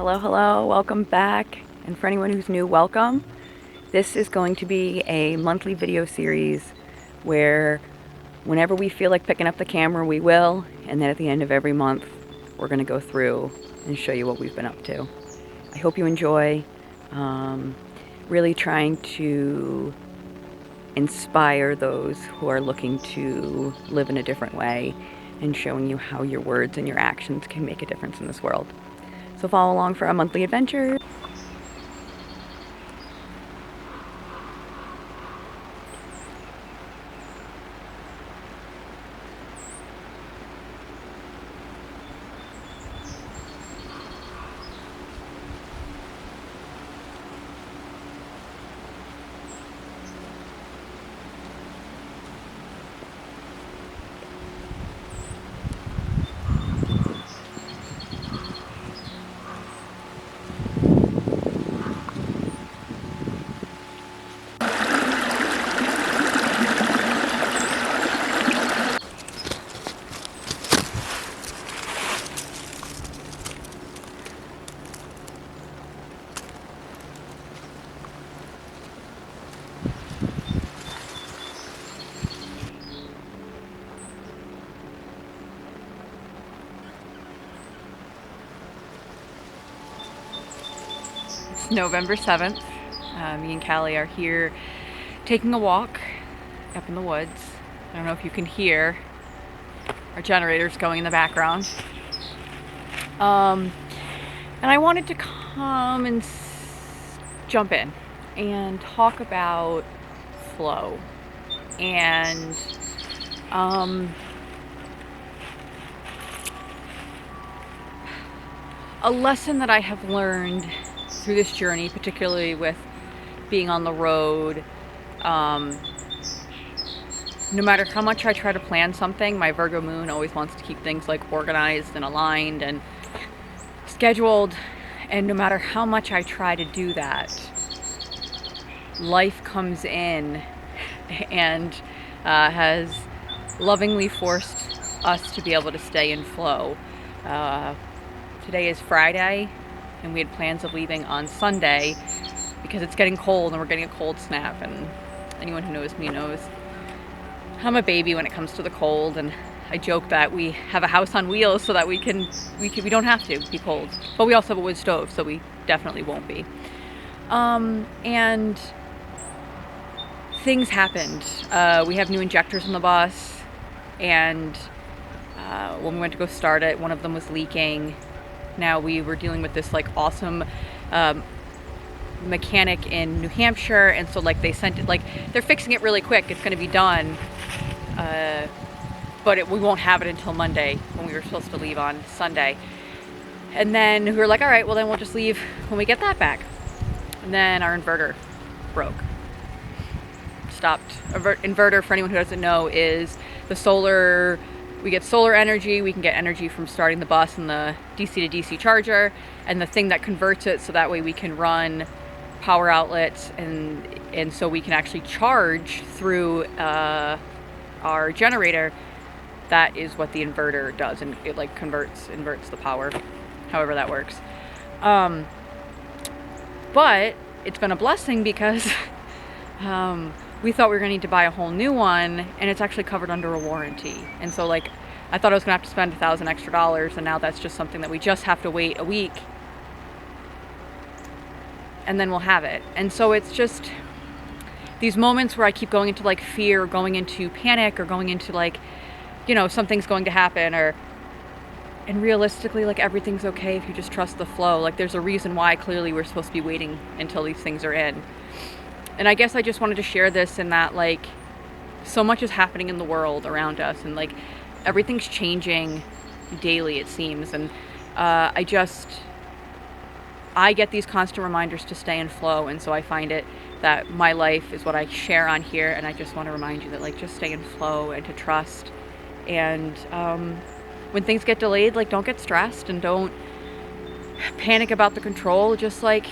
Hello, welcome back. And for anyone who's new, welcome. This is going to be a monthly video series where whenever we feel like picking up the camera, we will. And then at the end of every month, we're going to go through and show you what we've been up to. I hope you enjoy. Really trying to inspire those who are looking to live in a different way and showing you how your words and your actions can make a difference in this world. So follow along for our monthly adventure. November 7th. Me and Callie are here taking a walk up in the woods. I don't know if you can hear our generators going in the background. And I wanted to come and jump in and talk about flow and a lesson that I have learned through this journey, particularly with being on the road. No matter how much I try to plan something, my Virgo moon always wants to keep things like organized and aligned and scheduled. And no matter how much I try to do that, life comes in and has lovingly forced us to be able to stay in flow. Today is Friday, and we had plans of leaving on Sunday because it's getting cold and we're getting a cold snap, and anyone who knows me knows I'm a baby when it comes to the cold, and I joke that we have a house on wheels so that we don't have to be cold, but we also have a wood stove, so we definitely won't be. And things happened. We have new injectors in the bus, and when we went to go start it, one of them was leaking. Now we were dealing with this like awesome mechanic in New Hampshire, and so like they sent it, like they're fixing it really quick. It's going to be done, but we won't have it until Monday when we were supposed to leave on Sunday. And then we were like, all right, well then we'll just leave when we get that back. And then our inverter broke. Stopped. Inverter, for anyone who doesn't know, is the solar. We get solar energy, we can get energy from starting the bus and the DC to DC charger, and the thing that converts it so that way we can run power outlets, and so we can actually charge through our generator. That is what the inverter does, and it like inverts the power, however that works. But it's been a blessing because we thought we were going to need to buy a whole new one, and it's actually covered under a warranty. And so like I thought I was going to have to spend $1,000 extra, and now that's just something that we just have to wait a week, and then we'll have it. And so it's just these moments where I keep going into like fear, or going into panic, or going into like, you know, something's going to happen, and realistically, like everything's okay if you just trust the flow. Like there's a reason why clearly we're supposed to be waiting until these things are in. And I guess I just wanted to share this in that like so much is happening in the world around us, and like everything's changing daily, it seems. And I get these constant reminders to stay in flow. And so I find it that my life is what I share on here. And I just want to remind you that like just stay in flow and to trust. And when things get delayed, like don't get stressed and don't panic about the control. Just like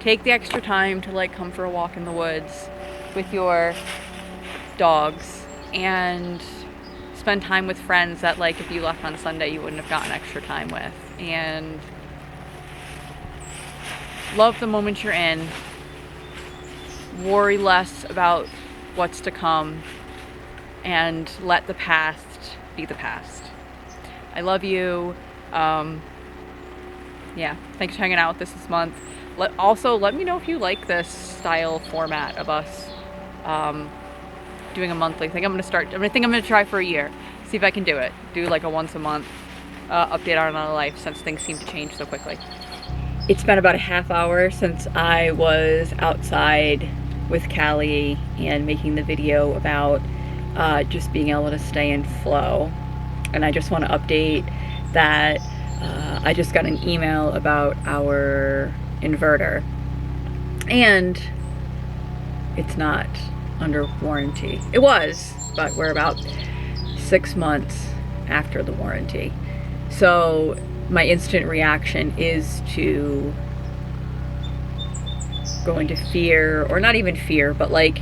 take the extra time to like come for a walk in the woods with your dogs, and spend time with friends that like if you left on Sunday you wouldn't have gotten extra time with, and love the moment you're in, worry less about what's to come, and let the past be the past. I love you. Yeah, thanks for hanging out with us this month. Also, let me know if you like this style format of us doing a monthly. I think I'm gonna try for a year. See if I can do it. Do like a once a month update on our life, since things seem to change so quickly. It's been about a half hour since I was outside with Callie and making the video about just being able to stay in flow. And I just want to update that I just got an email about our inverter, and it's not under warranty. It was, but we're about 6 months after the warranty. So my instant reaction is to go into fear, or not even fear, but like,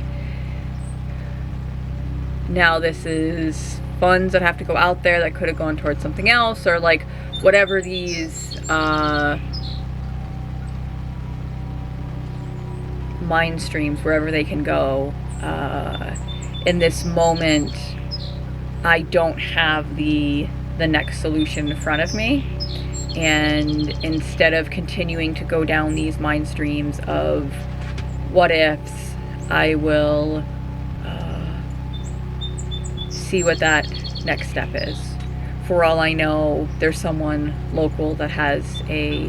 now this is funds that have to go out there that could have gone towards something else, or like whatever these mind streams, wherever they can go. In this moment, I don't have the next solution in front of me, and instead of continuing to go down these mind streams of what ifs, I will see what that next step is. For all I know, there's someone local that has a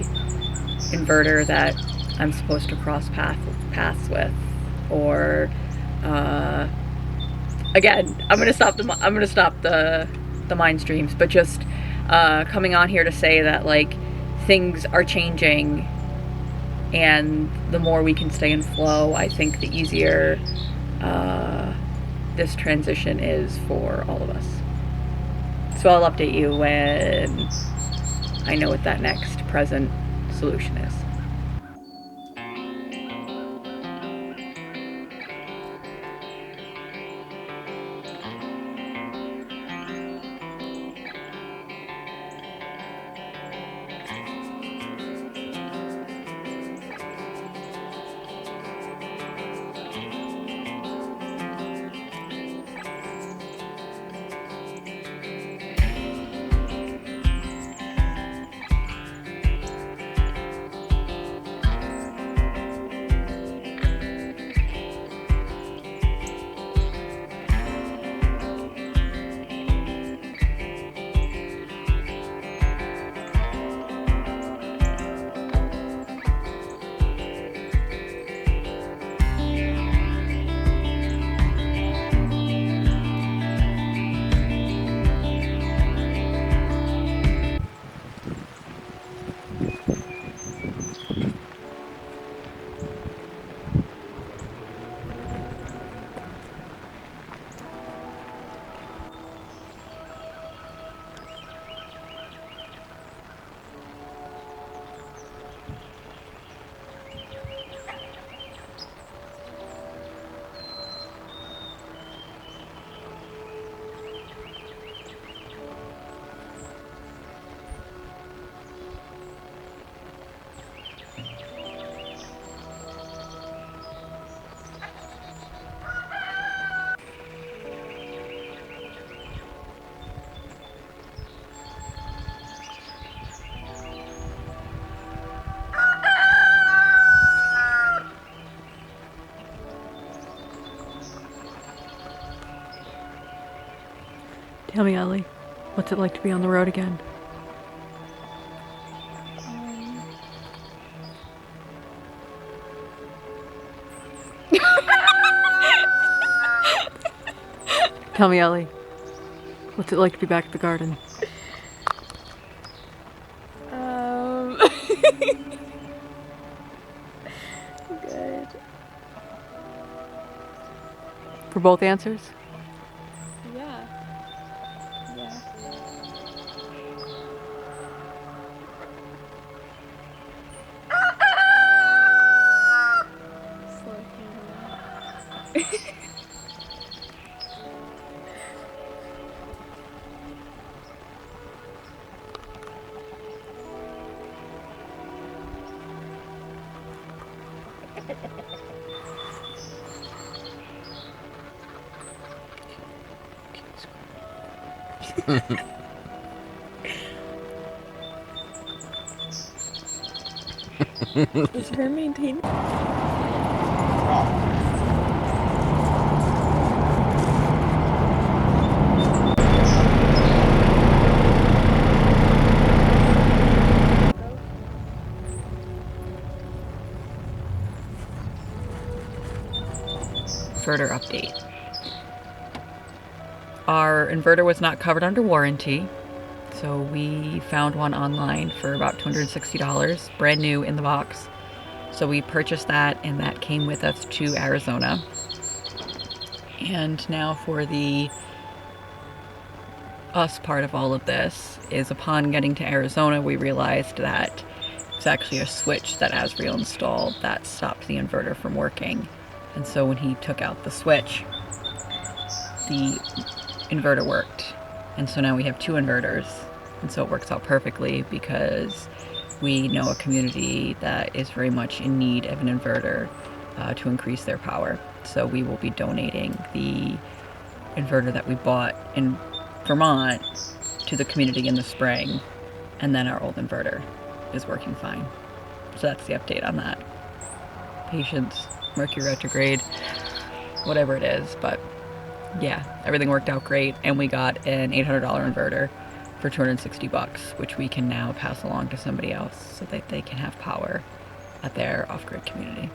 inverter that I'm supposed to cross paths with, or again, I'm gonna stop the mind streams, but just coming on here to say that like things are changing, and the more we can stay in flow, I think the easier this transition is for all of us. So I'll update you when I know what that next present solution is. Tell me, Ellie, what's it like to be on the road again? Tell me, Ellie, what's it like to be back at the garden? Good. For both answers? Yeah. Slow camera. Is her maintaining? Inverter update. Our inverter was not covered under warranty, so we found one online for about $260, brand new in the box. So we purchased that, and that came with us to Arizona. And now for the us part of all of this is, upon getting to Arizona, we realized that it's actually a switch that Asriel installed that stopped the inverter from working. And so when he took out the switch, the inverter worked. And so now we have two inverters. And so it works out perfectly because we know a community that is very much in need of an inverter to increase their power. So we will be donating the inverter that we bought in Vermont to the community in the spring. And then our old inverter is working fine. So that's the update on that. Patience, Mercury retrograde, whatever it is. But yeah, everything worked out great. And we got an $800 inverter for $260, which we can now pass along to somebody else so that they can have power at their off-grid community.